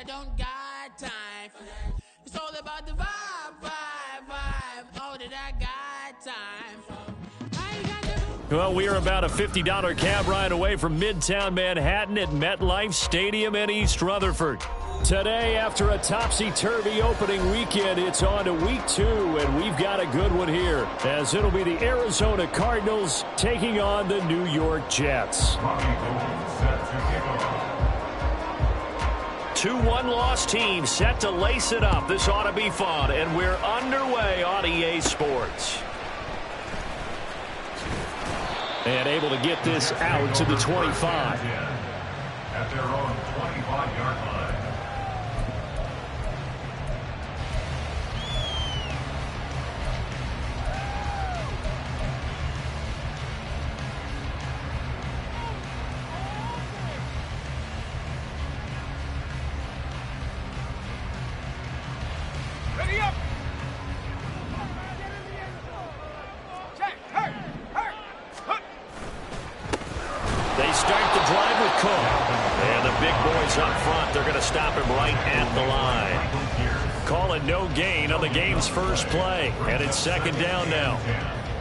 I don't got time for that. It's all about the vibe, vibe, vibe. Oh, that I got time for. I ain't got the... Well, we are about a $50 cab ride away from Midtown Manhattan at MetLife Stadium in East Rutherford. Today, after a topsy-turvy opening weekend, it's on to week 2, and we've got a good one here, as it'll be the Arizona Cardinals taking on the New York Jets. 2 one-loss teams set to lace it up. This ought to be fun, and we're underway on EA Sports. And able to get this out to the 25. At their own 25-yard line. They start the drive with Cook. And the big boys up front, they're going to stop him right at the line. Call it no gain on the game's first play. And it's second down now.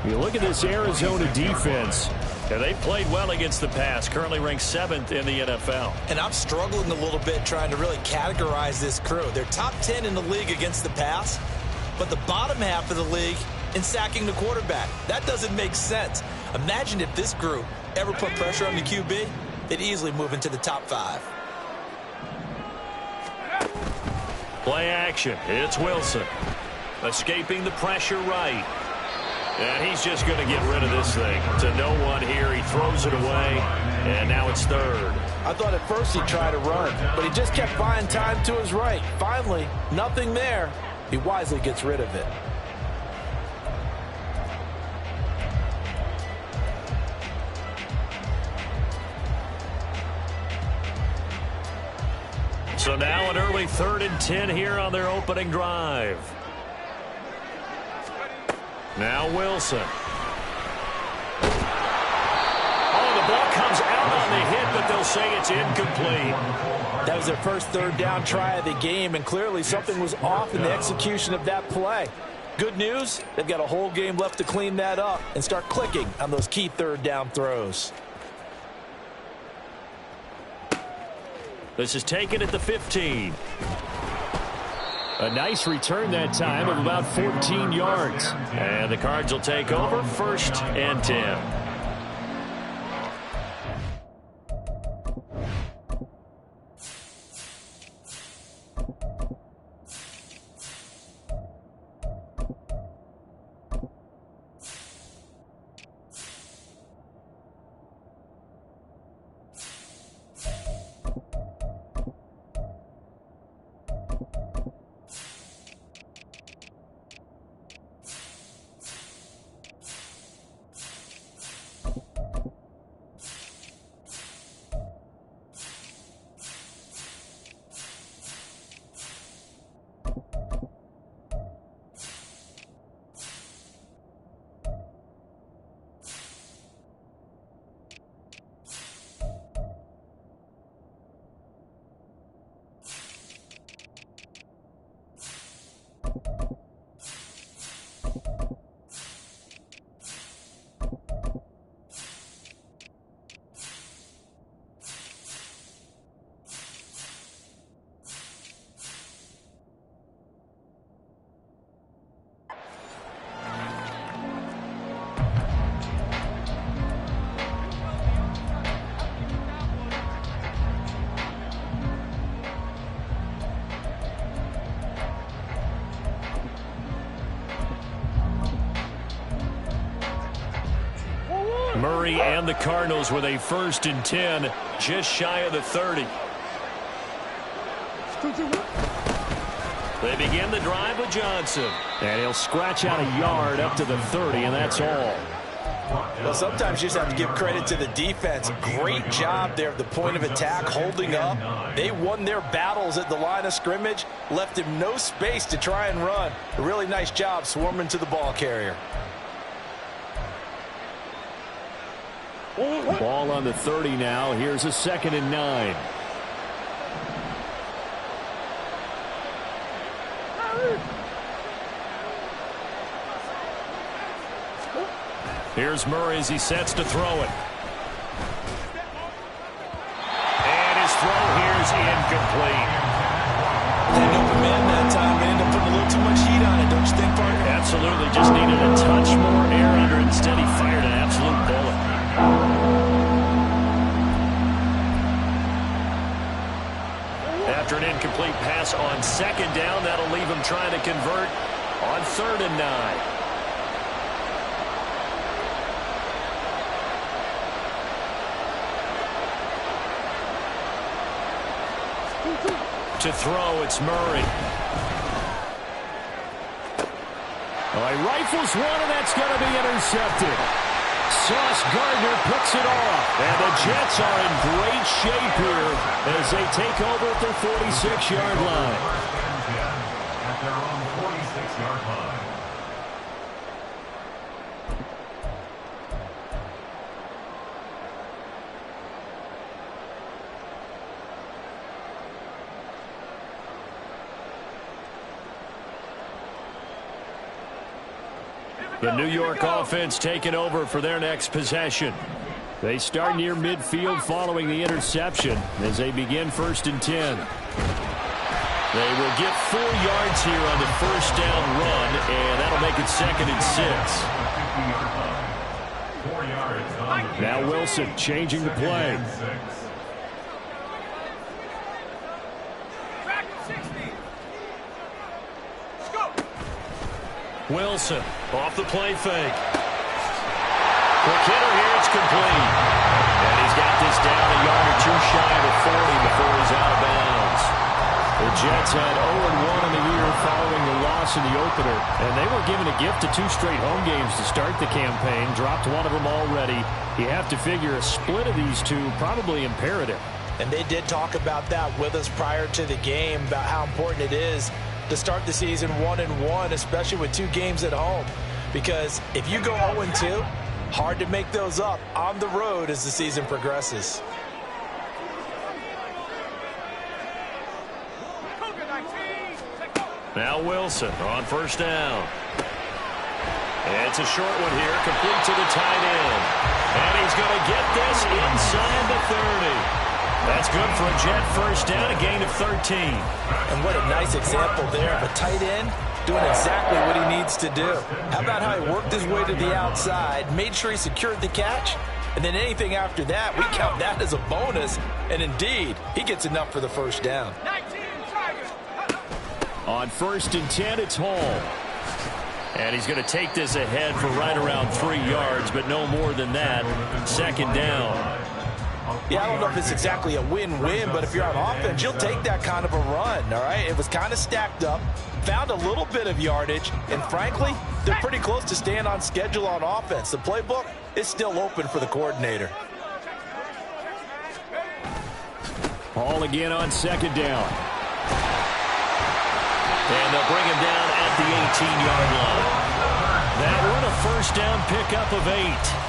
You look at this Arizona defense. And they played well against the pass. Currently ranked 7th in the NFL. And I'm struggling a little bit trying to really categorize this crew. They're top 10 in the league against the pass, but the bottom half of the league in sacking the quarterback. That doesn't make sense. Imagine if this group ever put pressure on the QB, they'd easily move into the top 5. Play action. It's Wilson. Escaping the pressure right. And he's just going to get rid of this thing to no one here. He throws it away, and now it's third. I thought at first he'd try to run, but he just kept buying time to his right. Finally, nothing there. He wisely gets rid of it. So now an early 3rd and 10 here on their opening drive. Now Wilson. Oh, the ball comes out on the hit, but they'll say it's incomplete. That was their first 3rd down try of the game, and clearly something was off in the execution of that play. Good news, they've got a whole game left to clean that up and start clicking on those key 3rd down throws. This is taken at the 15. A nice return that time of about 14 yards. And the Cards will take over 1st and 10. Murray and the Cardinals with a 1st and 10, just shy of the 30. They begin the drive with Johnson. And he'll scratch out a yard up to the 30, and that's all. Well, sometimes you just have to give credit to the defense. Great job there at the point of attack, holding up. They won their battles at the line of scrimmage, left him no space to try and run. A really nice job swarming to the ball carrier. Ball on the 30 now. Here's a 2nd and 9. Here's Murray as he sets to throw it. And his throw here is incomplete. Didn't open man that time. They ended up putting a little too much heat on it, don't you think, partner? Absolutely. Just needed a touch more air under it. Instead, he fired an absolute bullet. After an incomplete pass on second down, that'll leave him trying to convert on 3rd and 9. To throw, it's Murray. Well, he rifles one, and that's going to be intercepted. Sauce Gardner picks it off. And the Jets are in great shape here as they take over at their 46-yard line. At their own 46-yard line. The New York offense taking over for their next possession. They start near midfield following the interception as they begin 1st and 10. They will get 4 yards here on the first down run, and that'll make it 2nd and 6. Now Wilson changing the play. Wilson off the play fake. Quick hitter here, it's complete. And he's got this down a yard or 2 shy of the 40 before he's out of bounds. The Jets had 0-1 in the year following the loss in the opener, and they were given a gift of 2 straight home games to start the campaign. Dropped one of them already. You have to figure a split of these 2 probably imperative. And they did talk about that with us prior to the game, about how important it is to start the season 1-1, especially with 2 games at home. Because if you go 0-2, hard to make those up on the road as the season progresses. Now Wilson on 1st down. And it's a short one here, complete to the tight end. And he's going to get this inside the 30. That's good for a Jet first down, a gain of 13. And what a nice example there of a tight end doing exactly what he needs to do. How about how he worked his way to the outside, made sure he secured the catch, and then anything after that, we count that as a bonus. And indeed, he gets enough for the first down. On 1st and 10, it's Hall. And he's going to take this ahead for right around 3 yards, but no more than that. 2nd down. Yeah, I don't know if it's exactly a win-win, but if you're on offense, you'll take that kind of a run, all right? It was kind of stacked up, found a little bit of yardage, and frankly, they're pretty close to staying on schedule on offense. The playbook is still open for the coordinator. Hall again on 2nd down. And they'll bring him down at the 18-yard line. That one a first down pickup of 8.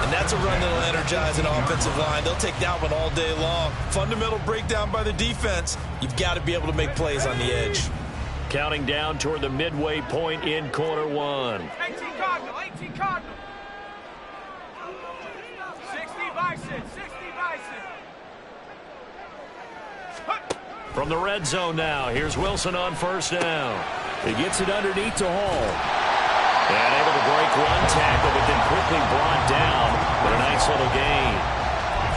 And that's a run that'll energize an offensive line. They'll take that one all day long. Fundamental breakdown by the defense. You've got to be able to make plays on the edge. Counting down toward the midway point in quarter 1. 18 Cardinal, 18 Cardinal. 60 Bison, 60 Bison. From the red zone now, here's Wilson on 1st down. He gets it underneath to Hall. And able to break one tackle, but then quickly brought down. But a nice little gain.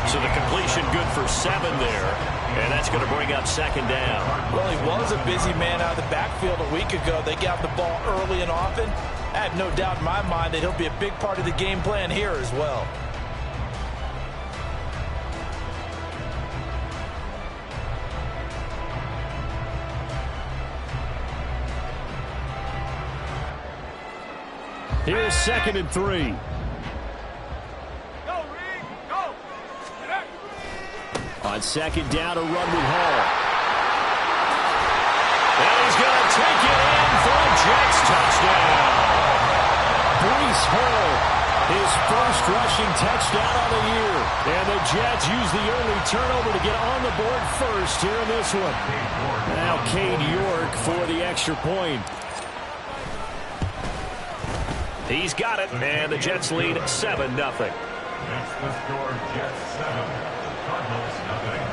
So the completion good for 7 there. And that's going to bring up 2nd down. Well, he was a busy man out of the backfield a week ago. They got the ball early and often. I have no doubt in my mind that he'll be a big part of the game plan here as well. Here's 2nd and 3. Go, Reed, go. On 2nd down, a run with Hall. And he's going to take it in for a Jets touchdown. Breece Hall His first rushing touchdown of the year. And the Jets use the early turnover to get on the board first here in this one. Now Cade York for the extra point. He's got it, and the Jets lead 7-0. Next the score, Jets 7, Cardinals 0.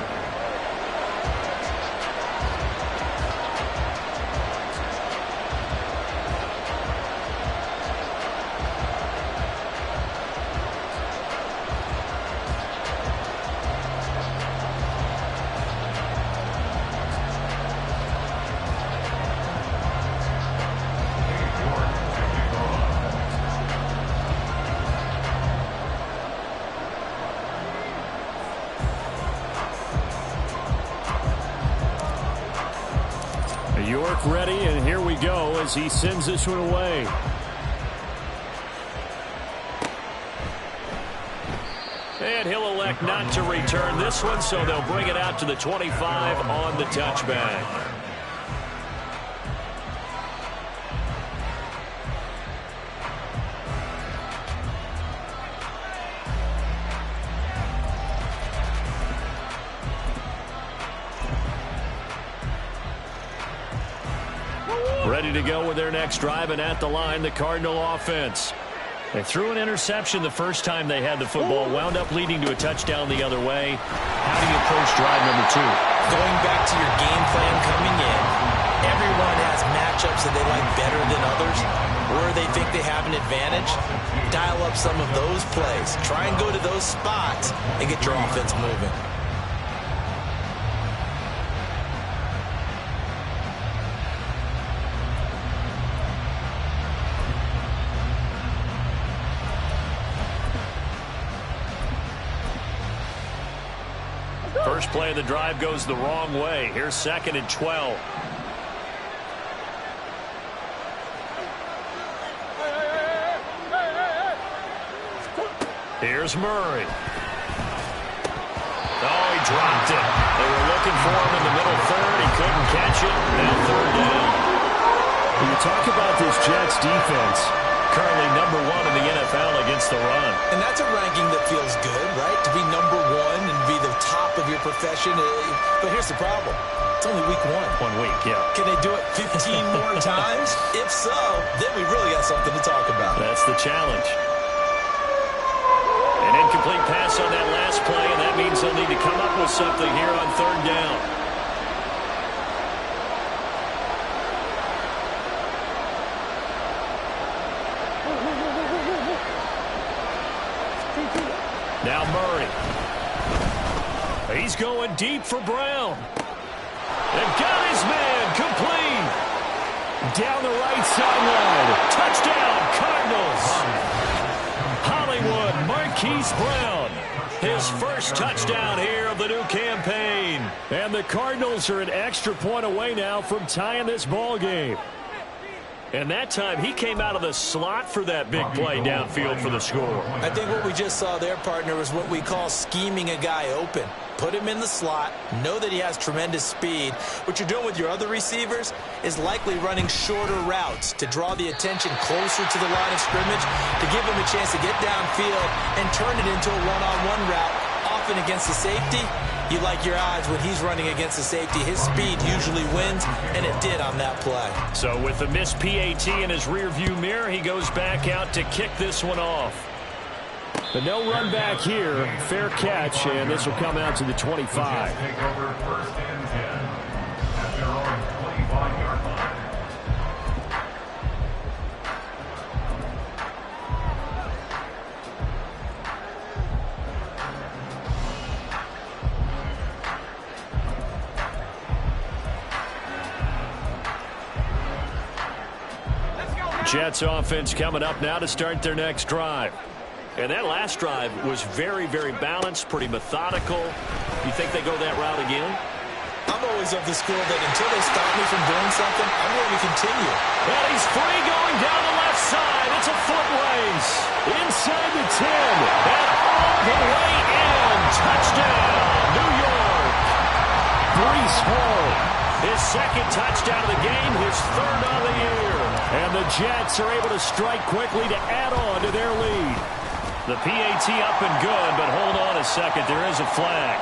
York ready, and here we go as he sends this one away. And he'll elect not to return this one, so they'll bring it out to the 25 on the touchback. Ready to go with their next drive, and at the line, the Cardinal offense. They threw an interception the first time they had the football, wound up leading to a touchdown the other way. How do you approach drive number 2? Going back to your game plan coming in, everyone has matchups that they like better than others, or they think they have an advantage. Dial up some of those plays. Try and go to those spots and get your offense moving. First play of the drive goes the wrong way. Here's 2nd and 12. Here's Murray. Oh, he dropped it. They were looking for him in the middle third. He couldn't catch it. Now 3rd down. When you talk about this Jets defense, currently number 1 in the NFL against the run. And that's a ranking that feels good, right? To be number 1 and be the top of your profession. But here's the problem. It's only week 1. 1 week, yeah. Can they do it 15 more times? If so, then we really got something to talk about. That's the challenge. An incomplete pass on that last play, and that means they'll need to come up with something here on 3rd down. Now Murray. He's going deep for Brown. And got his man complete. Down the right sideline. Touchdown, Cardinals. Hollywood Marquise Brown. His first touchdown here of the new campaign. and the Cardinals are an extra point away now from tying this ball game. And that time, he came out of the slot for that big play downfield for the score. I think what we just saw there, partner, is what we call scheming a guy open. Put him in the slot, know that he has tremendous speed. What you're doing with your other receivers is likely running shorter routes to draw the attention closer to the line of scrimmage, to give him a chance to get downfield and turn it into a one-on-one route. Often against the safety, you like your odds when he's running against the safety. His speed usually wins, and it did on that play. So with the missed PAT in his rearview mirror, he goes back out to kick this one off. But no run back here. Fair catch, and this will come out to the 25. Take over 1st and 10 at their own 25-yard line. Jets offense coming up now to start their next drive. And that last drive was very, very balanced, pretty methodical. You think they go that route again? I'm always of the school that until they stop me from doing something, I'm going to continue. And he's free going down the left side. It's a foot race. Inside the 10. And all the way in. Touchdown, New York. Breece Hall. His second touchdown of the game, his third on the year. And the Jets are able to strike quickly to add on to their lead. The PAT up and good, but hold on a second. There is a flag.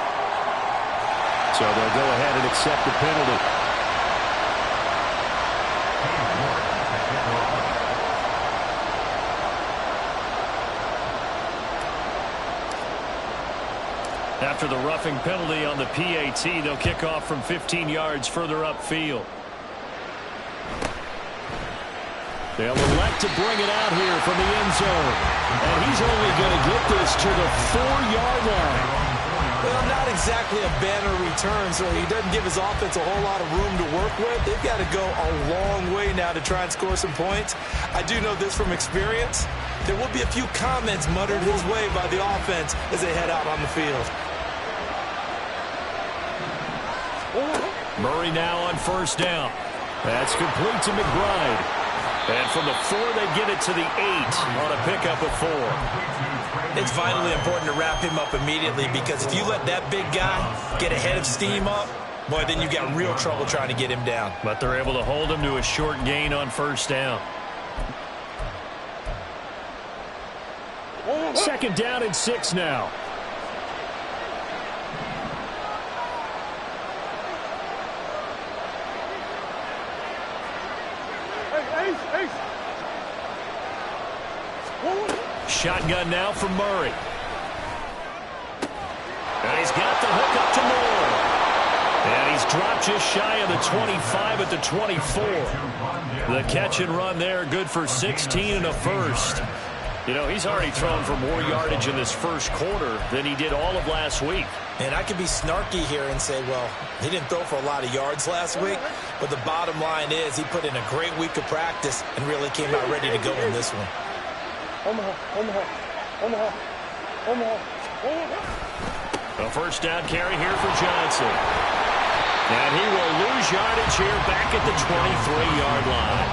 So they'll go ahead and accept the penalty. After the roughing penalty on the PAT, they'll kick off from 15 yards further upfield. They'll elect to bring it out here from the end zone. And he's only going to get this to the 4-yard line. Well, not exactly a banner return, so he doesn't give his offense a whole lot of room to work with. They've got to go a long way now to try and score some points. I do know this from experience. There will be a few comments muttered his way by the offense as they head out on the field. Murray now on first down. That's complete to McBride. And from the 4, they get it to the 8 on a pickup of 4. It's vitally important to wrap him up immediately, because if you let that big guy get ahead of steam up, boy, then you've got real trouble trying to get him down. But they're able to hold him to a short gain on first down. Second down and 6 now. Shotgun now from Murray. And he's got the hook up to Moore. And he's dropped just shy of the 25 at the 24. The catch and run there, good for 16 and a first. You know, he's already thrown for more yardage in this first quarter than he did all of last week. And I could be snarky here and say, well, he didn't throw for a lot of yards last week, but the bottom line is he put in a great week of practice and really came out ready to go in this one. A first down carry here for Johnson. And he will lose yardage here back at the 23-yard line.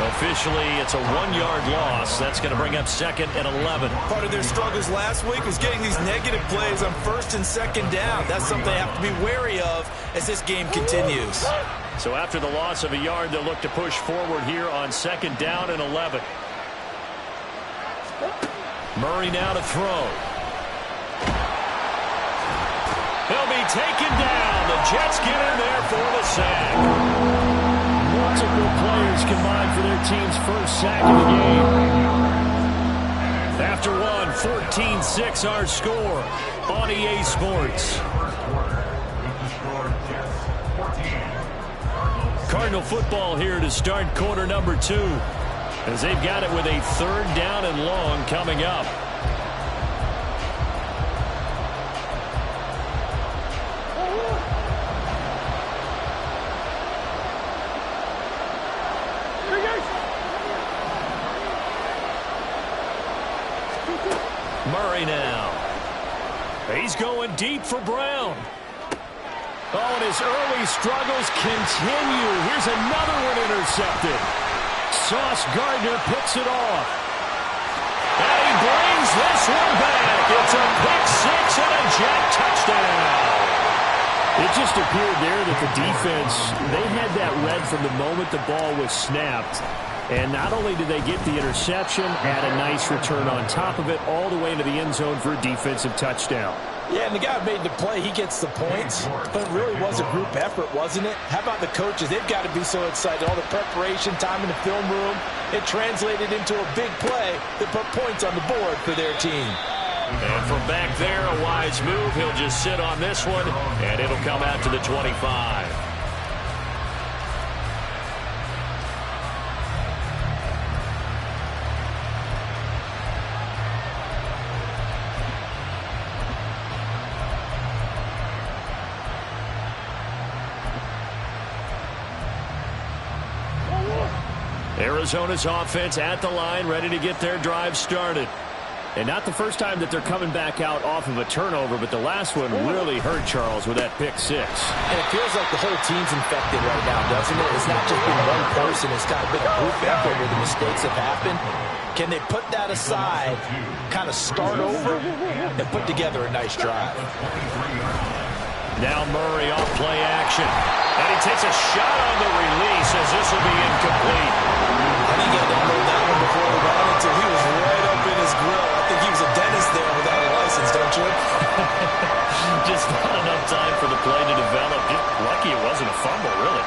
Officially, it's a 1-yard loss. That's going to bring up second and 11. Part of their struggles last week was getting these negative plays on first and second down. That's something they have to be wary of as this game continues. So after the loss of a yard, they'll look to push forward here on second down and 11. Murray now to throw. He'll be taken down. The Jets get in there for the sack. Multiple players combined for their team's first sack of the game. After one, 14-6 our score on EA Sports. Cardinal football here to start quarter number 2, as they've got it with a third down and long coming up. Murray now. He's going deep for Brown. Oh, and his early struggles continue. Here's another one intercepted. Sauce Gardner picks it off. And he brings this one back. It's a pick 6 and a Jet touchdown. It just appeared there that the defense, they had that read from the moment the ball was snapped. And not only did they get the interception, add a nice return on top of it, all the way into the end zone for a defensive touchdown. Yeah, and the guy who made the play, he gets the points. But it really was a group effort, wasn't it? How about the coaches? They've got to be so excited. All the preparation, time in the film room, it translated into a big play that put points on the board for their team. And from back there, a wise move. He'll just sit on this one, and it'll come out to the 25. Arizona's offense at the line, ready to get their drive started. And not the first time that they're coming back out off of a turnover, but the last one really hurt Charles with that pick 6. And it feels like the whole team's infected right now, doesn't it? It's not just been one person. It's kind of been a group effort where the mistakes have happened. Can they put that aside, kind of start over, and put together a nice drive? Now Murray off play action. And he takes a shot on the release as this will be incomplete. I think he had to hold that one before the run until he was right up in his grill. I think he was a dentist Just not enough time for the play to develop. Just lucky it wasn't a fumble, really.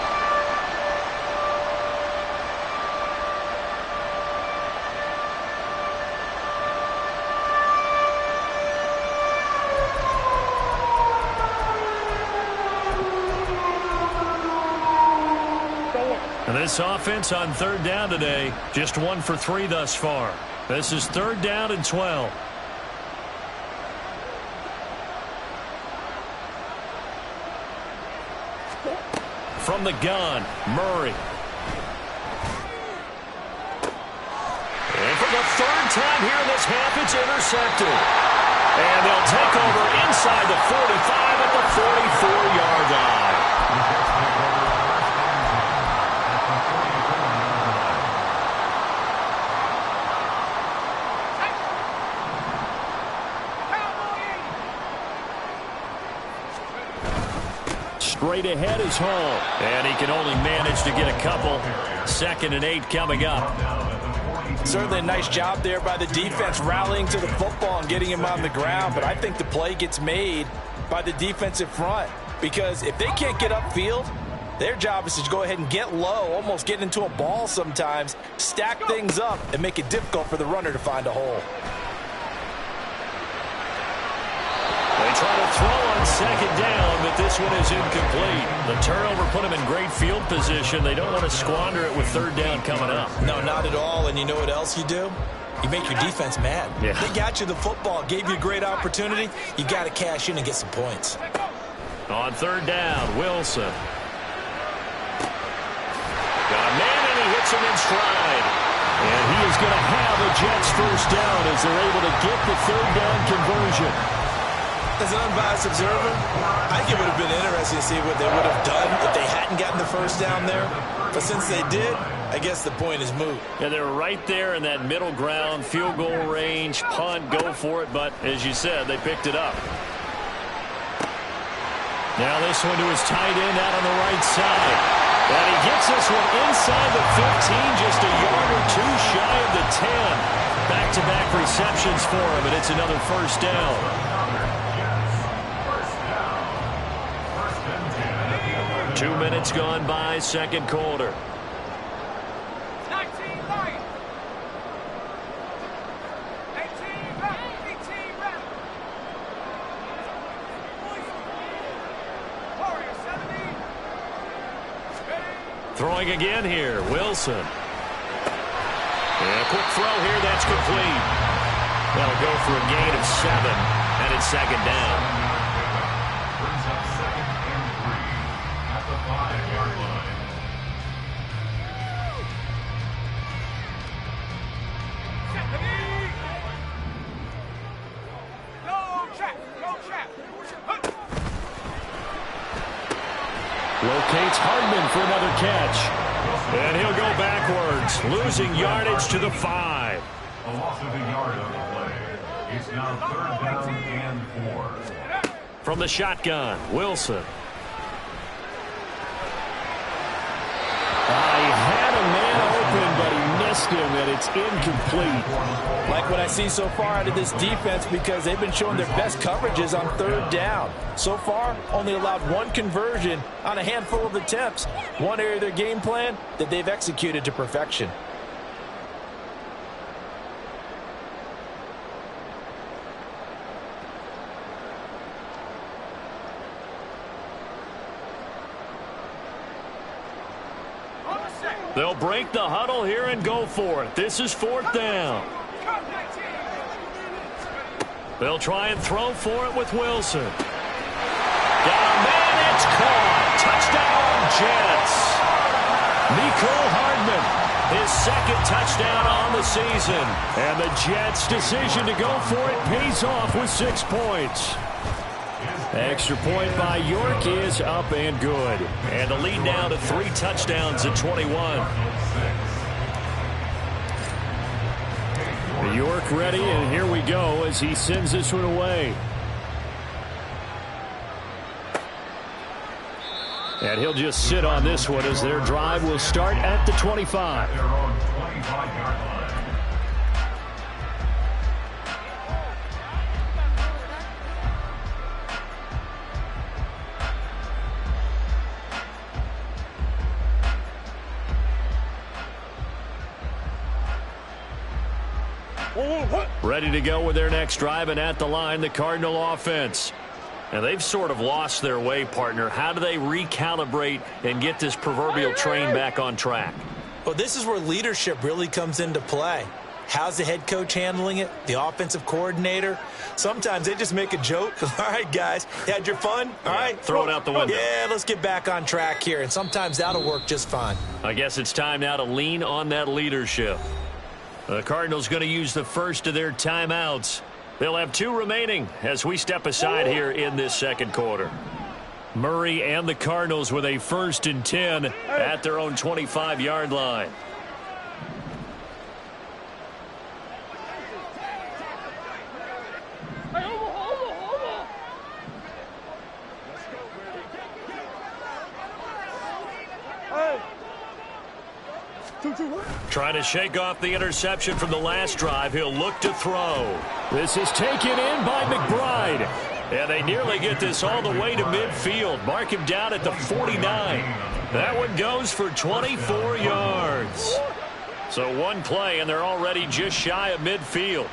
And this offense on third down today, just 1 for 3 thus far. This is 3rd down and 12. From the gun, Murray. And for the 3rd time here in this half, it's intercepted. And they'll take over inside the 45 at the 44-yard line. Straight ahead is Hall. And he can only manage to get a couple. 2nd and 8 coming up. Certainly a nice job there by the defense rallying to the football and getting him on the ground. But I think the play gets made by the defensive front. Because if they can't get upfield, their job is to go ahead and get low, almost get into a ball sometimes, stack things up, and make it difficult for the runner to find a hole. They try to throw on 2nd down, but this one is incomplete. The turnover put them in great field position. They don't want to squander it with 3rd down coming up. No, not at all. And you know what else you do? You make your defense mad. Yeah. They got you the football, gave you a great opportunity. You got to cash in and get some points. On 3rd down, Wilson. Got a man, and he hits him in stride. And he is going to have a Jets 1st down as they're able to get the 3rd down conversion. As an unbiased observer, I think it would have been interesting to see what they would have done if they hadn't gotten the 1st down there. But since they did, I guess the point is moot. And they're right there in that middle ground, field goal range, punt, go for it. But as you said, they picked it up. Now this one to his tight end out on the right side. And he gets this one inside the 15, just a yard or 2 shy of the 10. Back-to-back receptions for him, and it's another 1st down. 2 minutes gone by, 2nd quarter. 19 right. 18 right. 18 right. Warrior 70. Throwing again here, Wilson. And a quick throw here, that's complete. That'll go for a gain of 7, and it's 2nd down. Brings up 2nd and 3 at the 5-yard line. Go trap. Go trap. Locates Hardman for another catch. And he'll go backwards, losing yardage to the 5. A loss of a yard on the play. It's now 3rd down and 4. From the shotgun, Wilson. He had a man open, but he missed him, and it's incomplete. Like what I see so far out of this defense, because they've been showing their best coverages on 3rd down. So far, only allowed 1 conversion on a handful of attempts. One area of their game plan that they've executed to perfection. They'll break the huddle here and go for it. This is 4th down. They'll try and throw for it with Wilson. Got a man, it's caught. Touchdown, Jets. Mecole Hardman, his 2nd touchdown on the season. And the Jets' decision to go for it pays off with 6 points. Extra point by York is up and good. And the lead now to 3 touchdowns at 21. York ready, and here we go as he sends this one away. And he'll just sit on this one as their drive will start at the 25. Their own 25-yard line. Ready to go with their next drive, and at the line, the Cardinal offense. And they've sort of lost their way, partner. How do they recalibrate and get this proverbial train back on track? Well, this is where leadership really comes into play. How's the head coach handling it? The offensive coordinator? Sometimes they just make a joke. All right, guys, you had your fun? All right. Throw it out the window. Yeah, let's get back on track here. And sometimes that'll work just fine. I guess it's time now to lean on that leadership. The Cardinals going to use the first of their timeouts. They'll have 2 remaining as we step aside here in this second quarter. Murray and the Cardinals with a 1st and 10 at their own 25-yard line. Trying to shake off the interception from the last drive. He'll look to throw. This is taken in by McBride. And they nearly get this all the way to midfield. Mark him down at the 49. That one goes for 24 yards. So one play, and they're already just shy of midfield.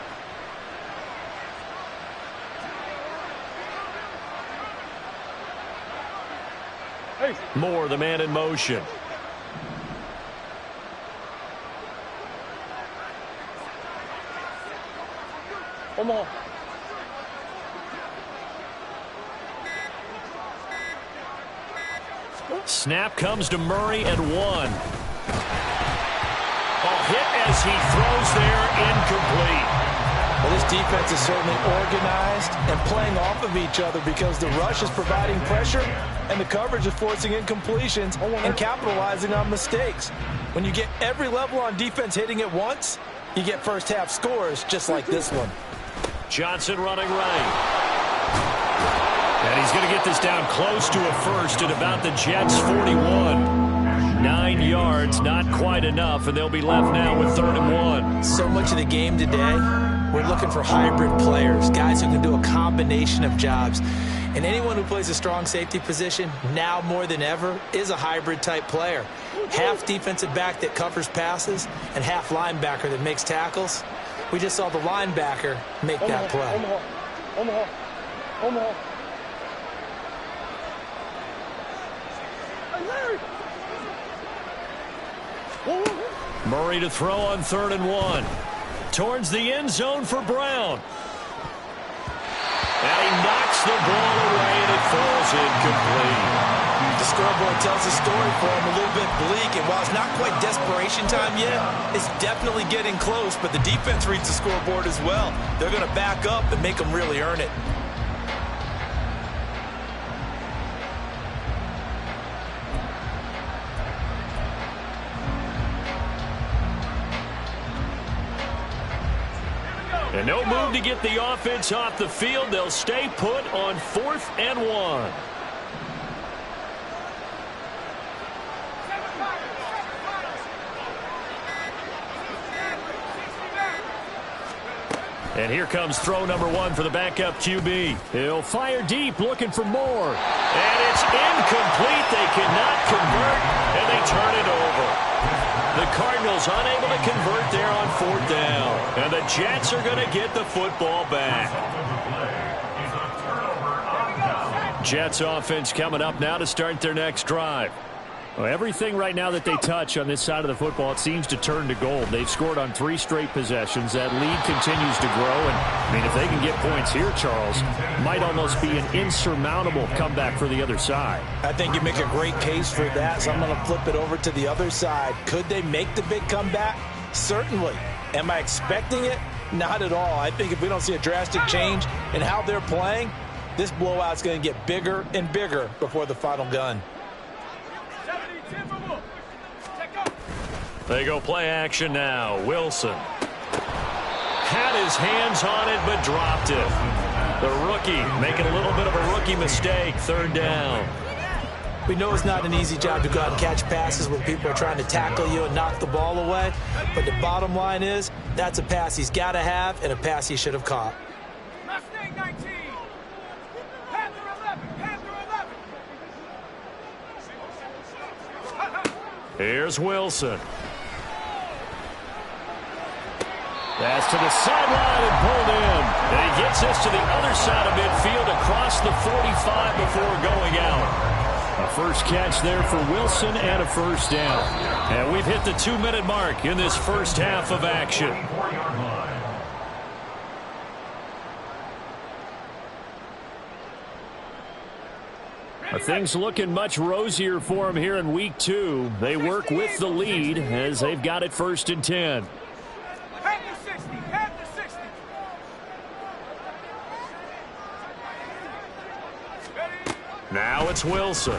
Moore, the man in motion. Snap comes to Murray at 1. Hit as he throws there, incomplete. Well, this defense is certainly organized and playing off of each other because the rush is providing pressure and the coverage is forcing incompletions and capitalizing on mistakes. When you get every level on defense hitting at once, you get first half scores just like this one. Johnson running right. And he's going to get this down close to a first at about the Jets' 41. 9 yards, not quite enough, and they'll be left now with 3rd and 1. So much of the game today, we're looking for hybrid players, guys who can do a combination of jobs. And anyone who plays a strong safety position, now more than ever, is a hybrid-type player. Half defensive back that covers passes and half linebacker that makes tackles. We just saw the linebacker make that play. Murray to throw on 3rd and 1. Towards the end zone for Brown. And he knocks the ball away, and it falls incomplete. The scoreboard tells the story for him, a little bit bleak. And while it's not quite desperation time yet, it's definitely getting close. But the defense reads the scoreboard as well. They're going to back up and make them really earn it. And no move to get the offense off the field. They'll stay put on 4th and 1. And here comes throw number 1 for the backup QB. He'll fire deep, looking for more. And it's incomplete. They cannot convert, and they turn it over. The Cardinals unable to convert there on 4th down. And the Jets are going to get the football back. Jets offense coming up now to start their next drive. Well, everything right now that they touch on this side of the football, it seems to turn to gold. They've scored on 3 straight possessions. That lead continues to grow. And, I mean, if they can get points here, Charles, might almost be an insurmountable comeback for the other side. I think you make a great case for that, so I'm going to flip it over to the other side. Could they make the big comeback? Certainly. Am I expecting it? Not at all. I think if we don't see a drastic change in how they're playing, this blowout's going to get bigger and bigger before the final gun. They go play action now. Wilson had his hands on it but dropped it. The rookie making a little bit of a rookie mistake. 3rd down. We know it's not an easy job to go out and catch passes when people are trying to tackle you and knock the ball away. But the bottom line is that's a pass he's got to have and a pass he should have caught. Mustang 19. Panther 11. Panther 11. Here's Wilson. Pass to the sideline and pulled in. And he gets us to the other side of midfield across the 45 before going out. A first catch there for Wilson and a first down. And we've hit the 2-minute mark in this first half of action. Things looking much rosier for them here in week 2. They work with the lead as they've got it 1st and 10. Now it's Wilson.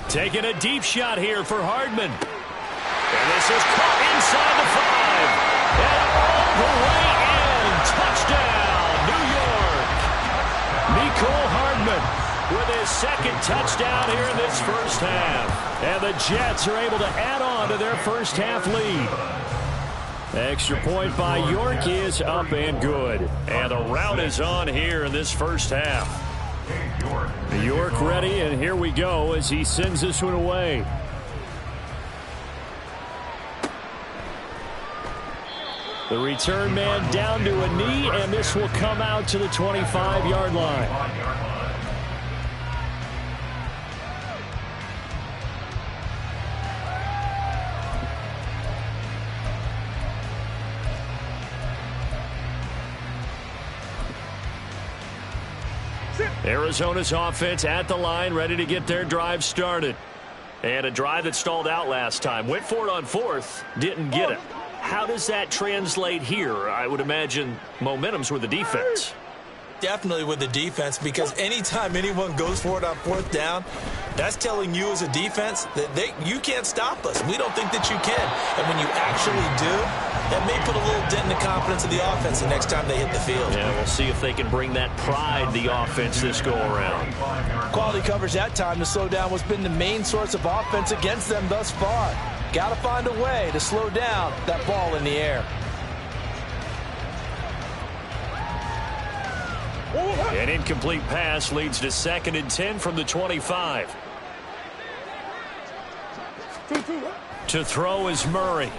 Taking a deep shot here for Hardman. And this is caught inside the 5. And all the way in. Touchdown, New York. Mecole Hardman with his second touchdown here in this first half. And the Jets are able to add on to their first half lead. Extra point by York is up and good. And the rout is on here in this first half. York ready, and here we go as he sends this one away. The return man down to a knee, and this will come out to the 25-yard line. Arizona's offense at the line, ready to get their drive started. And a drive that stalled out last time. Went for it on 4th, didn't get it. How does that translate here? I would imagine momentum's with the defense. Definitely with the defense, because anytime anyone goes for it on 4th down, that's telling you as a defense that you can't stop us. We don't think that you can. And when you actually do, that may put a little dent in the confidence of the offense the next time they hit the field. Yeah, we'll see if they can bring that pride, the offense, this go-around. Quality coverage that time to slow down what's been the main source of offense against them thus far. Got to find a way to slow down that ball in the air. An incomplete pass leads to 2nd and 10 from the 25. To throw is Murray.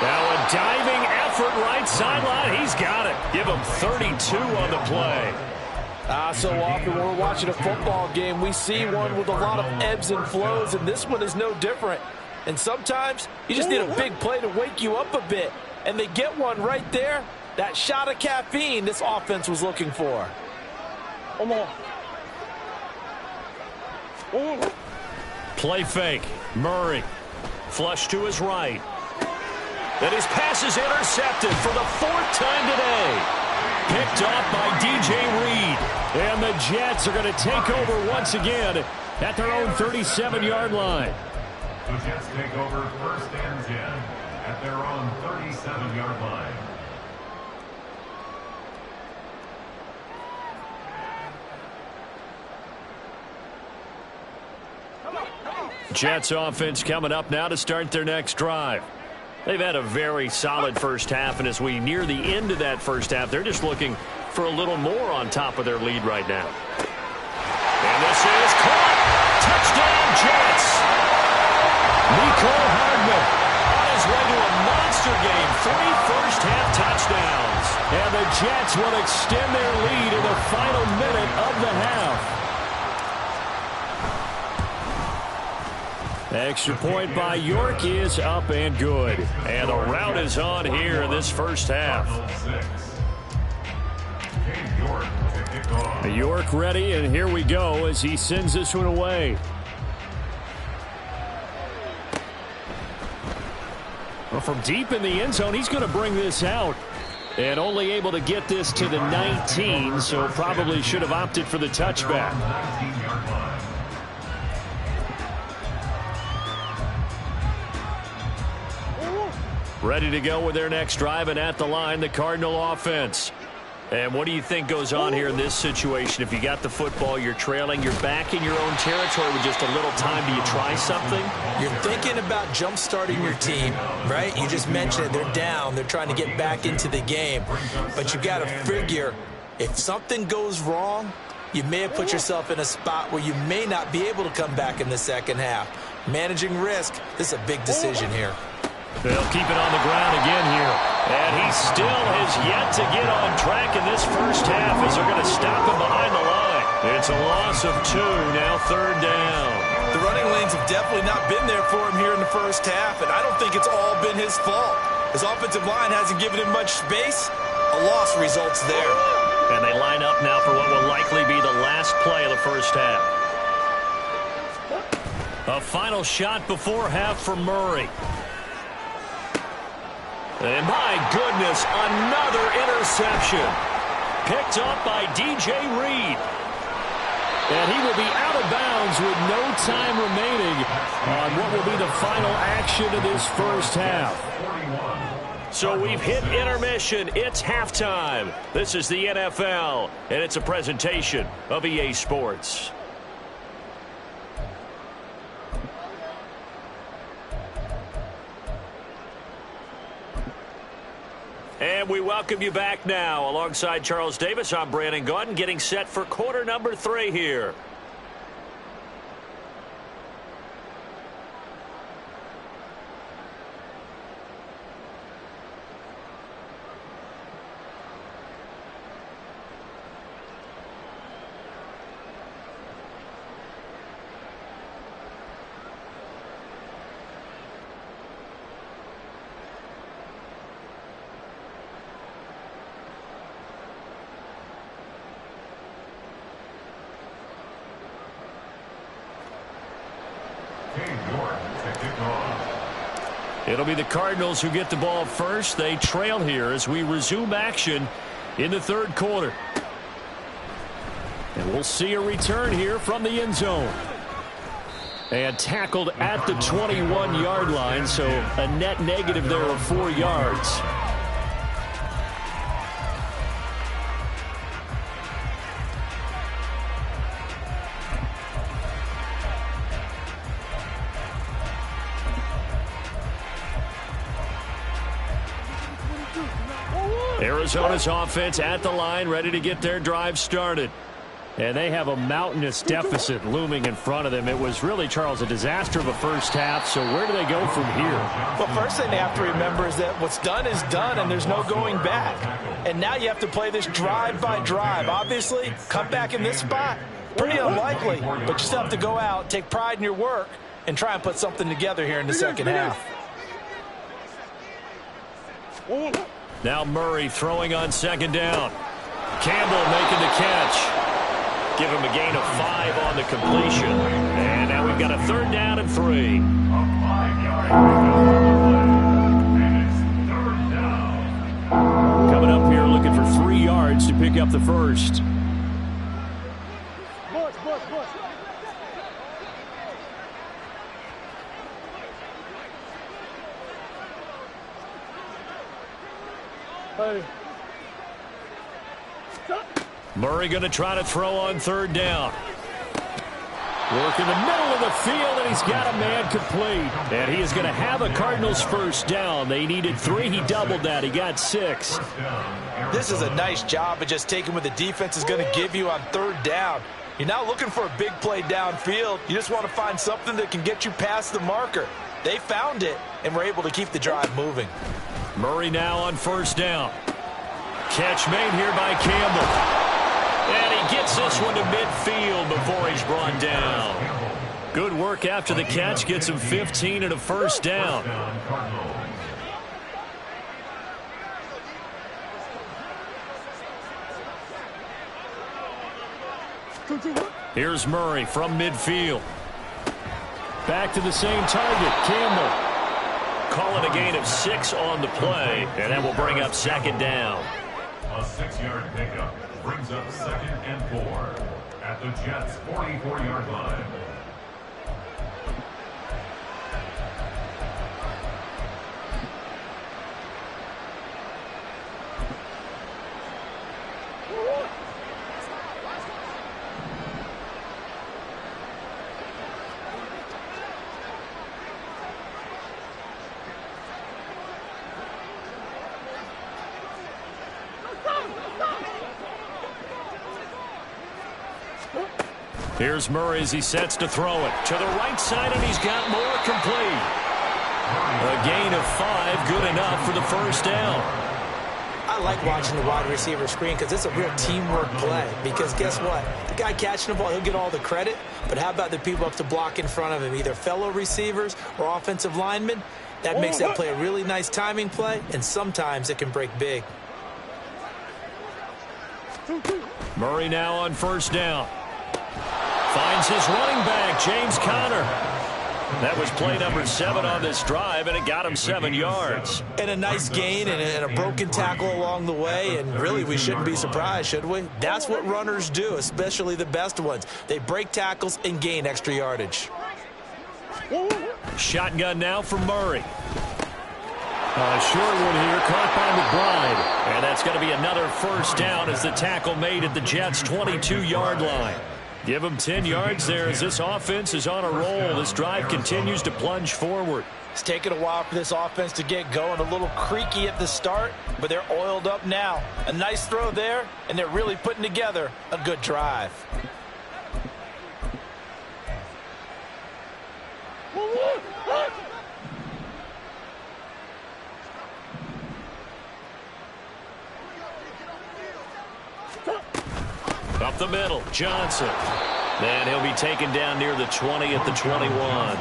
Now a diving effort right sideline. He's got it. Give him 32 on the play. So often when we're watching a football game, we see one with a lot of ebbs and flows, and this one is no different. And sometimes you just need a big play to wake you up a bit. And they get one right there. That shot of caffeine this offense was looking for. Play fake. Murray. Flush to his right. And his pass is intercepted for the 4th time today. Picked off by D.J. Reed. And the Jets are going to take over once again at their own 37-yard line. The Jets take over 1st and 10 at their own 37-yard line. Jets offense coming up now to start their next drive. They've had a very solid first half, and as we near the end of that first half, they're just looking for a little more on top of their lead right now. And this is caught. Touchdown, Jets. Mecole Hardman on his way to a monster game. 3 first-half touchdowns. And the Jets will extend their lead in the final minute of the half. Extra point by York is up and good. And the rout is on here in this first half. York ready, and here we go as he sends this one away. Well, from deep in the end zone, he's going to bring this out. And only able to get this to the 19, so probably should have opted for the touchback. Ready to go with their next drive, and at the line, the Cardinal offense. And what do you think goes on here in this situation? If you got the football, you're trailing, you're back in your own territory with just a little time. Do you try something? You're thinking about jump-starting your team, right? You just mentioned it. They're down. They're trying to get back into the game. But you got to figure, if something goes wrong, you may have put yourself in a spot where you may not be able to come back in the second half. Managing risk, this is a big decision here. They'll keep it on the ground again here. And he still has yet to get on track in this first half as they're going to stop him behind the line. It's a loss of 2, now 3rd down. The running lanes have definitely not been there for him here in the first half, and I don't think it's all been his fault. His offensive line hasn't given him much space. A loss results there. And they line up now for what will likely be the last play of the first half. A final shot before half for Murray. And my goodness, another interception. Picked up by DJ Reed. And he will be out of bounds with no time remaining on what will be the final action of this first half. So we've hit intermission. It's halftime. This is the NFL, and it's a presentation of EA Sports. And we welcome you back now. Alongside Charles Davis, I'm Brandon Gaudin, getting set for quarter number 3 here. It'll be the Cardinals who get the ball first. They trail here as we resume action in the 3rd quarter. And we'll see a return here from the end zone. And tackled at the 21-yard line, so a net negative there of 4 yards. Arizona's offense at the line, ready to get their drive started. And they have a mountainous deficit looming in front of them. It was really, Charles, a disaster of a first half. So where do they go from here? Well, first thing they have to remember is that what's done is done, and there's no going back. And now you have to play this drive by drive. Obviously, come back in this spot, pretty unlikely. But you still have to go out, take pride in your work, and try and put something together here in the second half. Now Murray throwing on 2nd down. Campbell making the catch. Give him a gain of 5 on the completion. And now we've got a 3rd down and 3. A 5-yard play. And it's 3rd down. Coming up here looking for 3 yards to pick up the first. Murray going to try to throw on 3rd down. Work in the middle of the field, and he's got a man complete. And he is going to have a Cardinals first down. They needed 3. He doubled that. He got 6. This is a nice job of just taking what the defense is going to give you on 3rd down. You're not looking for a big play downfield. You just want to find something that can get you past the marker. They found it and were able to keep the drive moving. Murray now on 1st down. Catch made here by Campbell. And he gets this one to midfield before he's brought down. Good work after the catch. Gets him 15 and a 1st down. Here's Murray from midfield. Back to the same target, Campbell. Calling a gain of 6 on the play, and that will bring up 2nd down. A 6-yard pickup brings up 2nd and 4 at the Jets' 44-yard line. Here's Murray as he sets to throw it. To the right side, and he's got more complete. A gain of 5, good enough for the first down. I like watching the wide receiver screen because it's a real teamwork play. Because guess what? The guy catching the ball, he'll get all the credit. But how about the people up to block in front of him, either fellow receivers or offensive linemen? That makes that play a really nice timing play, and sometimes it can break big. Murray now on first down. Finds his running back, James Conner. That was play number 7 on this drive, and it got him 7 yards. And a nice gain and a broken tackle along the way, and really we shouldn't be surprised, should we? That's what runners do, especially the best ones. They break tackles and gain extra yardage. Shotgun now for Murray. A short one here, caught by McBride. And that's going to be another first down as the tackle made at the Jets' 22-yard line. Give them 10 yards there as this offense is on a roll. This drive continues to plunge forward. It's taken a while for this offense to get going. A little creaky at the start, but they're oiled up now. A nice throw there, and they're really putting together a good drive. Up the middle, Johnson. And he'll be taken down near the 20 at the 21.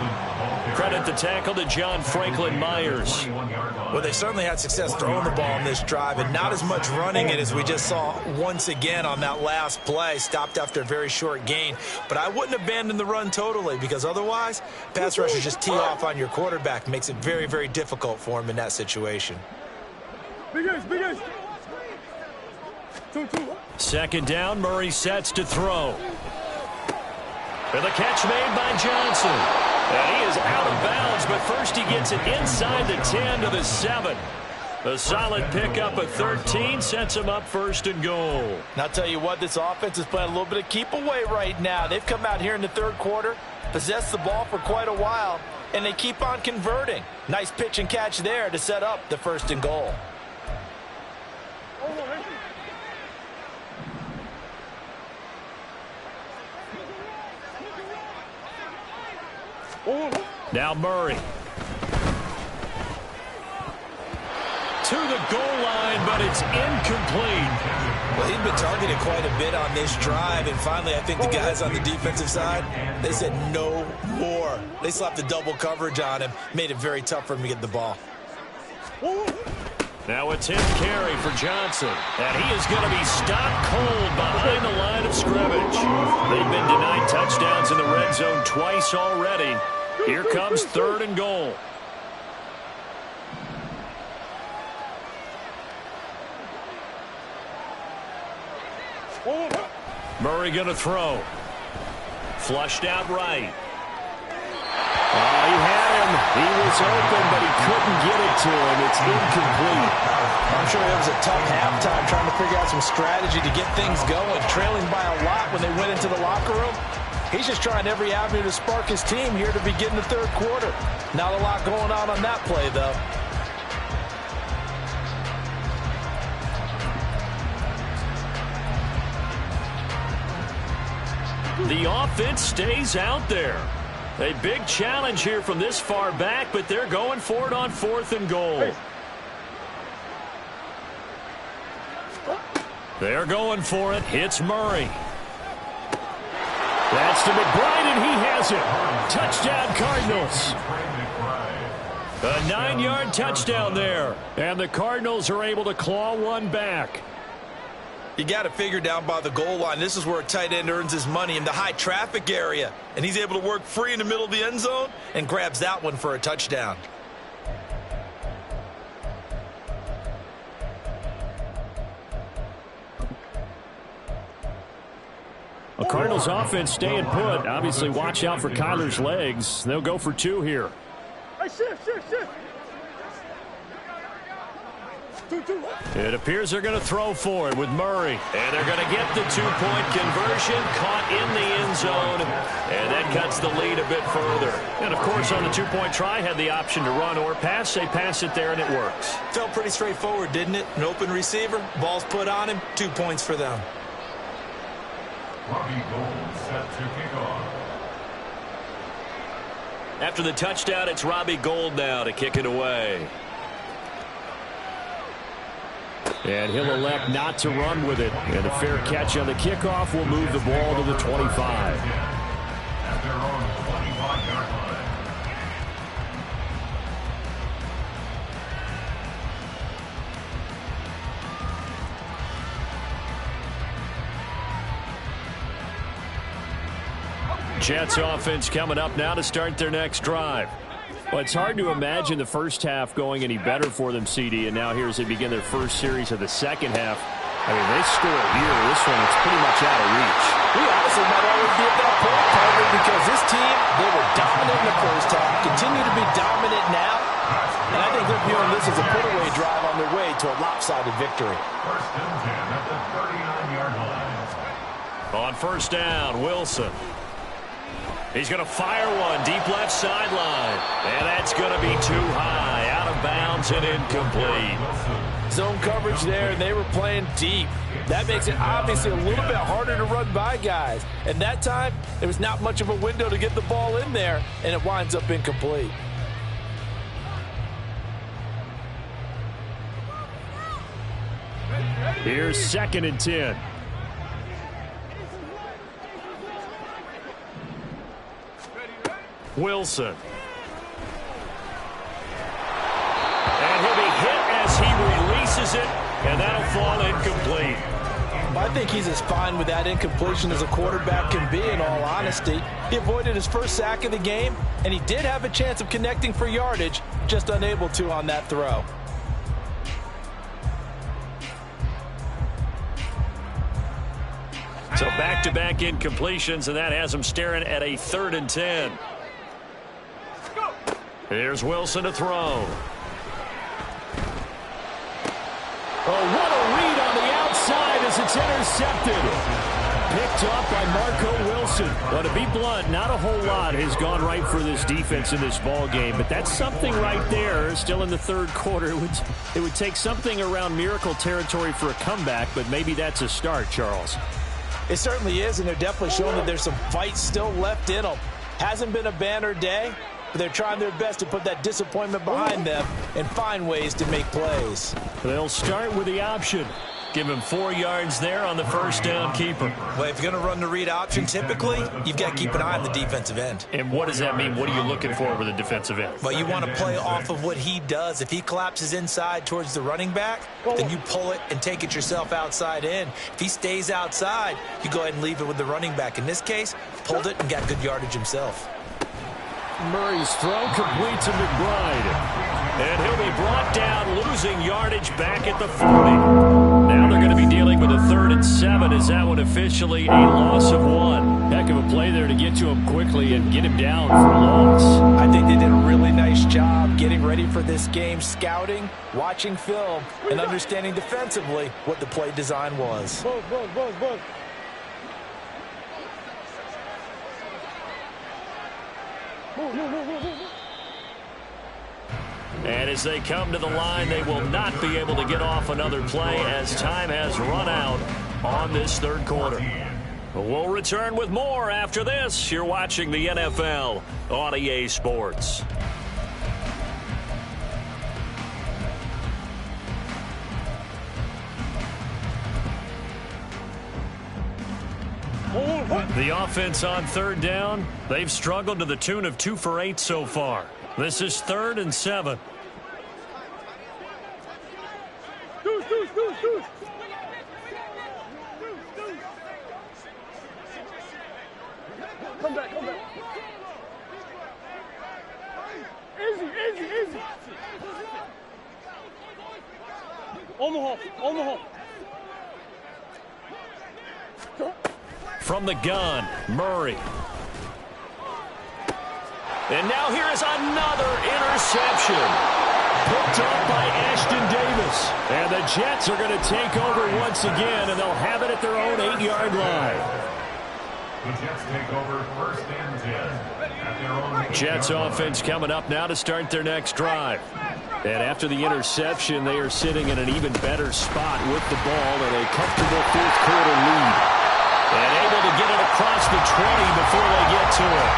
Credit the tackle to John Franklin Myers. Well, they certainly had success throwing the ball on this drive, and not as much running it as we just saw once again on that last play. Stopped after a very short gain. But I wouldn't abandon the run totally, because otherwise, pass rushers just tee off on your quarterback. Makes it very, very difficult for him in that situation. Big eyes. Second down, Murray sets to throw. And the catch made by Johnson. And he is out of bounds, but first he gets it inside the 10 to the 7. A solid pickup of 13 sets him up first and goal. And I'll tell you what, this offense is playing a little bit of keep away right now. They've come out here in the third quarter, possessed the ball for quite a while, and they keep on converting. Nice pitch and catch there to set up the first and goal. Now Murray. To the goal line, but it's incomplete. Well, he'd been targeted quite a bit on this drive, and finally I think the guys on the defensive side, they said no more. They slapped the double coverage on him, made it very tough for him to get the ball. Now a 10th carry for Johnson, and he is going to be stopped cold behind the line of scrimmage. They've been denied touchdowns in the red zone twice already. Here comes third and goal. Murray going to throw. Flushed out right. He had him. He was open, but he couldn't get it to him. It's incomplete. I'm sure it was a tough halftime trying to figure out some strategy to get things going. Trailing by a lot when they went into the locker room. He's just trying every avenue to spark his team here to begin the third quarter. Not a lot going on that play, though. The offense stays out there. A big challenge here from this far back, but they're going for it on 4th and goal. They're going for it. Hits Murray. That's to McBride, and he has it. Touchdown, Cardinals. A 9-yard touchdown there. And the Cardinals are able to claw one back. You got to figure down by the goal line. This is where a tight end earns his money, in the high traffic area. And he's able to work free in the middle of the end zone and grabs that one for a touchdown. A Cardinals offense staying put. Obviously, watch out for Kyler's legs. They'll go for 2 here. Shift. It appears they're going to throw for it with Murray. And they're going to get the 2-point conversion, caught in the end zone. And that cuts the lead a bit further. And, of course, on the 2-point try, had the option to run or pass. They pass it there, and it works. Felt pretty straightforward, didn't it? An open receiver, ball's put on him, 2 points for them. Robbie Gould set to kick off. After the touchdown, it's Robbie Gould now to kick it away. And he'll elect not to run with it. And a fair catch on the kickoff will move the ball to the 25. At their own 25-yard line. Jets offense coming up now to start their next drive. Well, it's hard to imagine the first half going any better for them, CD, and now here as they begin their first series of the second half. I mean, they score here. This one, it's pretty much out of reach. We honestly might always be at that point, partly because this team, they were dominant in the first half, continue to be dominant now, and I think they're viewing this as a put-away drive on their way to a lopsided victory. First and 10 at the 39-yard line. On first down, Wilson. He's going to fire one deep left sideline. And that's going to be too high. Out of bounds and incomplete. Zone coverage there, and they were playing deep. That makes it obviously a little bit harder to run by guys. And that time, there was not much of a window to get the ball in there, and it winds up incomplete. Here's 2nd and 10. Wilson. And he'll be hit as he releases it, and that'll fall incomplete. I think he's as fine with that incompletion as a quarterback can be, in all honesty. He avoided his first sack of the game, and he did have a chance of connecting for yardage, just unable to on that throw. So back-to-back incompletions, and that has him staring at a 3rd and 10. Here's Wilson to throw. Oh, what a read on the outside as it's intercepted. Picked up by Marco Wilson. Well, to be blunt, not a whole lot has gone right for this defense in this ball game, but that's something right there. Still in the 3rd quarter. It would take something around miracle territory for a comeback, but maybe that's a start, Charles. It certainly is, and they're definitely showing that there's some fight still left in them. Hasn't been a banner day, but they're trying their best to put that disappointment behind them and find ways to make plays. They'll start with the option. Give him 4 yards there on the first down keeper. Well, if you're going to run the read option, typically, you've got to keep an eye on the defensive end. And what does that mean? What are you looking for with a defensive end? Well, you want to play off of what he does. If he collapses inside towards the running back, then you pull it and take it yourself outside in. If he stays outside, you go ahead and leave it with the running back. In this case, pulled it and got good yardage himself. Murray's throw complete to McBride. And he'll be brought down, losing yardage back at the 40. Now they're going to be dealing with a 3rd and 7. Is that one officially a loss of 1? Heck of a play there to get to him quickly and get him down for a loss. I think they did a really nice job getting ready for this game, scouting, watching film, and understanding defensively what the play design was. Buzz. Move. And as they come to the line, they will not be able to get off another play as time has run out on this 3rd quarter. We'll return with more after this. You're watching the NFL on EA Sports. The offense on 3rd down, they've struggled to the tune of 2 for 8 so far. This is 3rd and 7. Come back. Easy. On the hole. From the gun, Murray. And now here is another interception. Picked up by Ashton Davis. And the Jets are going to take over once again, and they'll have it at their own 8-yard line. The Jets take over 1st and 10 at their own. Jets offense coming up now to start their next drive. And after the interception, they are sitting in an even better spot with the ball and a comfortable 4th quarter lead. And able to get it across the 20 before they get to it.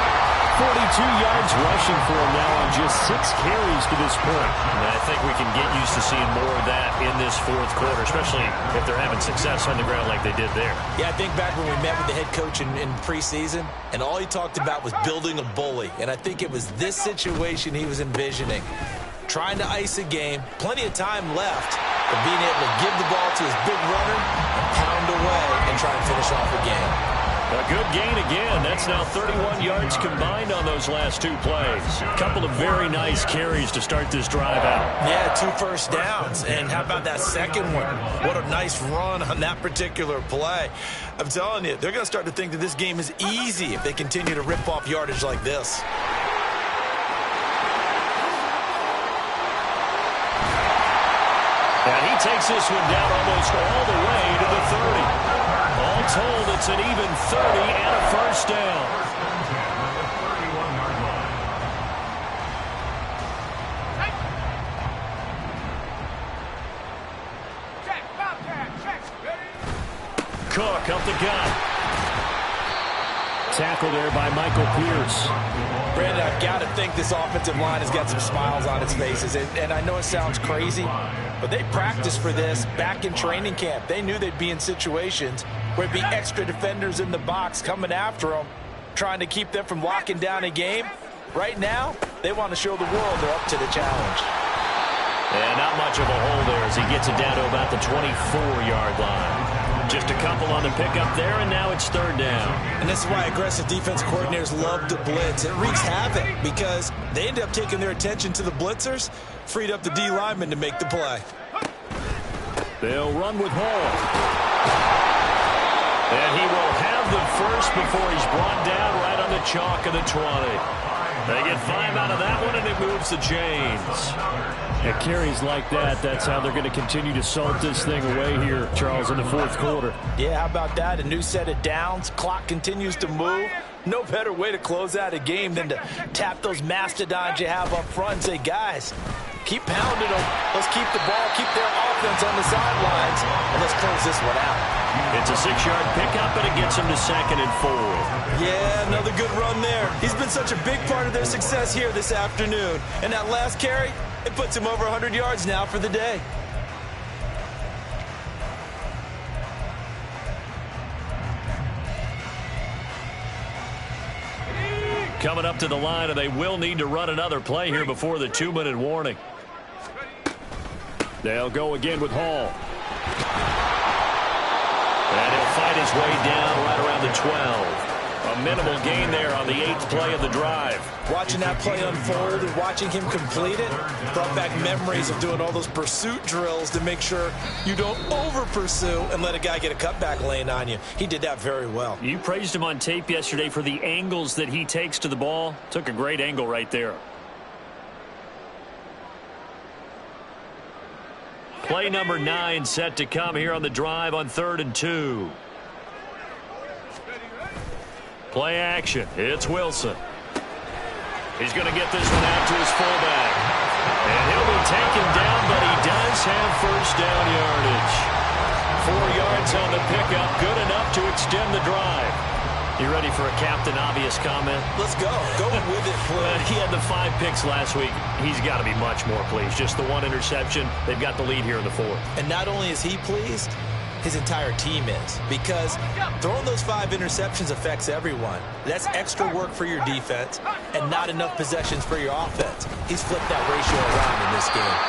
yards rushing for him now on just 6 carries to this point. And I think we can get used to seeing more of that in this fourth quarter, especially if they're having success on the ground like they did there. Yeah, I think back when we met with the head coach in preseason, and all he talked about was building a bully. And I think it was this situation he was envisioning. Trying to ice a game, plenty of time left, but being able to give the ball to his big runner and pound away and try and finish off a game. A good gain again. That's now 31 yards combined on those last 2 plays. A couple of very nice carries to start this drive out. Yeah, 2 first downs. And how about that second one? What a nice run on that particular play. I'm telling you, they're going to start to think that this game is easy if they continue to rip off yardage like this. And he takes this one down almost all the way to the 30. All told, it's an even 30 and a first down. Cook up the gun. Tackle there by Michael Pierce. Brandon, I've got to think this offensive line has got some smiles on its faces. And I know it sounds crazy, but they practiced for this back in training camp. They knew they'd be in situations where it'd be extra defenders in the box coming after them, trying to keep them from locking down a game. Right now, they want to show the world they're up to the challenge. And not much of a hole there as he gets it down to about the 24-yard line. Just a couple on the pickup there, and now it's 3rd down. And this is why aggressive defense coordinators love to blitz. It wreaks havoc because they end up taking their attention to the blitzers, freed up the D lineman to make the play. They'll run with Hall. And he will have the first before he's brought down right on the chalk of the 20. They get 5 out of that one, and it moves the chains. At carries like that, that's how they're going to continue to salt this thing away here, Charles, in the fourth quarter. Yeah, how about that? A new set of downs. Clock continues to move. No better way to close out a game than to tap those mastodons you have up front and say, guys, keep pounding them. Let's keep the ball, keep their offense on the sidelines, and let's close this one out. It's a 6-yard pickup, and it gets him to 2nd and 4. Yeah, another good run there. He's been such a big part of their success here this afternoon. And that last carry, it puts him over 100 yards now for the day. Coming up to the line, and they will need to run another play here before the 2-minute warning. They'll go again with Hall. And he'll fight his way down right around the 12. A minimal gain there on the 8th play of the drive. Watching that play unfold and watching him complete it brought back memories of doing all those pursuit drills to make sure you don't over-pursue and let a guy get a cutback lane on you. He did that very well. You praised him on tape yesterday for the angles that he takes to the ball. Took a great angle right there. Play number 9 set to come here on the drive on 3rd and 2. Play action. It's Wilson. He's going to get this one out to his fullback. And he'll be taken down, but he does have first down yardage. 4 yards on the pickup, good enough to extend the drive. You ready for a Captain Obvious comment? Let's go. Go with it, please. He had the 5 picks last week. He's got to be much more pleased. Just the 1 interception. They've got the lead here in the 4th. And not only is he pleased, his entire team is. Because throwing those 5 interceptions affects everyone. That's extra work for your defense and not enough possessions for your offense. He's flipped that ratio around in this game.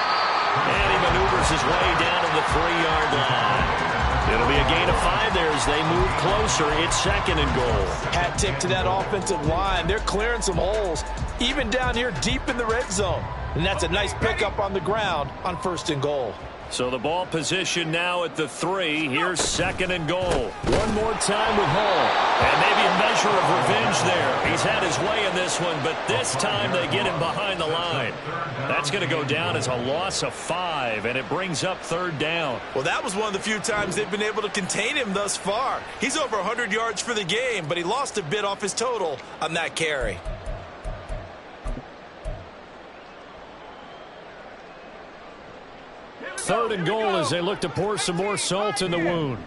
And he maneuvers his way down to the 3-yard line. It'll be a gain of 5 there as they move closer. It's 2nd and goal. Hat tip to that offensive line. They're clearing some holes, even down here deep in the red zone. And that's a nice pickup on the ground on 1st and goal. So the ball position now at the 3. Here's 2nd and goal. One more time with Hall. And maybe a measure of revenge there. He's had his way in this one, but this time they get him behind the line. That's going to go down as a loss of 5, and it brings up 3rd down. Well, that was one of the few times they've been able to contain him thus far. He's over 100 yards for the game, but he lost a bit off his total on that carry. Third and goal as they look to pour some more salt in the wound.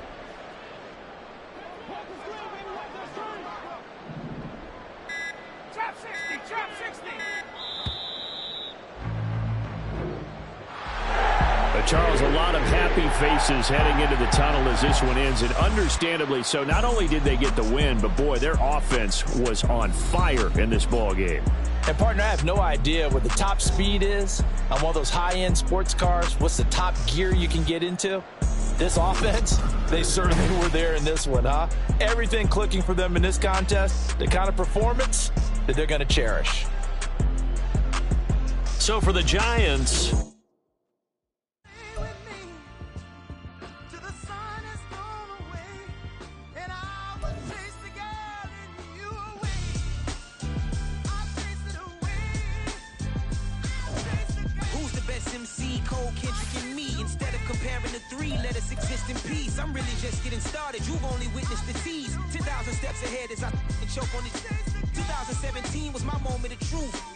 Charles, a lot of happy faces heading into the tunnel as this one ends, and understandably so. Not only did they get the win, but boy, their offense was on fire in this ball game. And partner, I have no idea what the top speed is on one of those high-end sports cars. What's the top gear you can get into? This offense, they certainly were there in this one, huh? Everything clicking for them in this contest, the kind of performance that they're going to cherish. So for the Giants, let us exist in peace. I'm really just getting started. You've only witnessed the tease. 10,000 steps ahead as I choke on these.